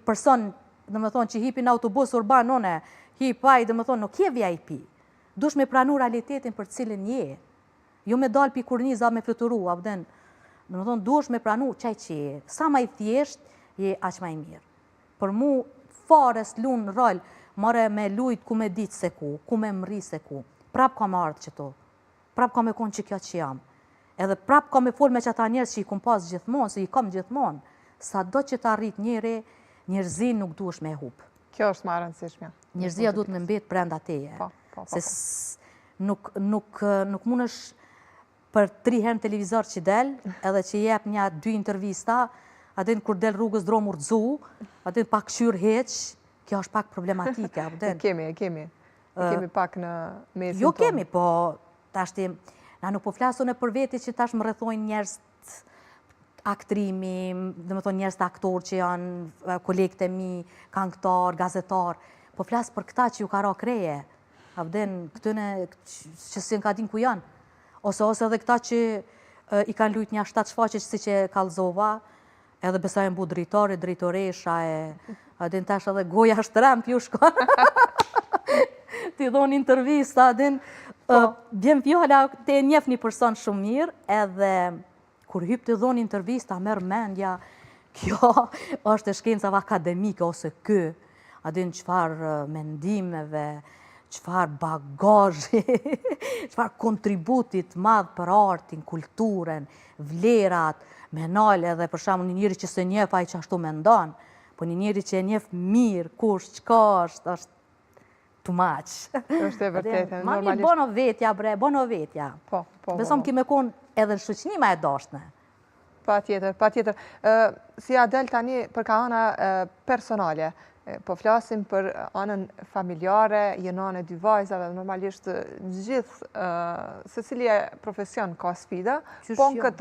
person, dhe më thonë, që hipin autobus urban, none, hipaj, dhe më thonë, nuk je VIP. Dush me pranu realitetin për cilin je. Jo me dal pi kurniza me fluturu, abden. Dhe më thonë, dush me pranu qaj që je. Sa ma i thjesht, je aq ma i mirë. Për mu, fare s'lun rol, more me lujt ku me ditë se ku me mri se ku. Prap ka me ardhë qëto. Prap ka me konë që kjo që jam. Edhe prap ka me fol me që ata njerës që i kum pas gjithmonë, se i kam gjithmonë. Sa do që ta rrit njëri, njerëzin nuk duesh me hup. Kjo është ma rëndësishme. Njerëzia duhet me mbet brenda teje. Se nuk mundesh për 3 herë në televizor që del, edhe që jep një 2 intervista, atin kur del rrugës dromë urdzu, atin pak këshyr heq, kjo është pak problematike. Kemi pak në mesin tonë. Jo kemi, po tashti, na nuk po flasone për veti që tash më rrethojnë njerëz aktrimi, dhe më thonë njerëz të aktorë që janë kolegët e mi, këngëtar, gazetar, po flasë për këta që ju ka ra kreje, avden këtëne që si në ka din ku janë, ose edhe këta që i kanë lujt një 7 shfaqe që si që kalzova, edhe besaj e mbu drejtoresha, adin tash edhe goja shtrem t'ju shkon, t'i dhonë intervista, adin, bjen fjalla te njef një person shumë mirë, edhe kur hyp të dhonë intervista, merë mendja, kjo është e shkencave akademike ose kë, adin qëfar mendimeve, qëfar bagazhi, qëfar kontributit madh për artin, kulturen, vlerat, menal edhe për shamu një njëri që se njef a i që ashtu me ndonë, po një njëri që e njef mirë, kush, qka është too much. është e vërtetë. Ma mirë bono vetja, bre, bono vetja. Besom ki me konë edhe në shëqni ma e dashne. Pa tjetër. Si Adel tani për ka ana personale, po flasim për anën familjare, jenë anë e 2 vajzave, normalisht gjithë, se cili profesion ka sfida, po në këtë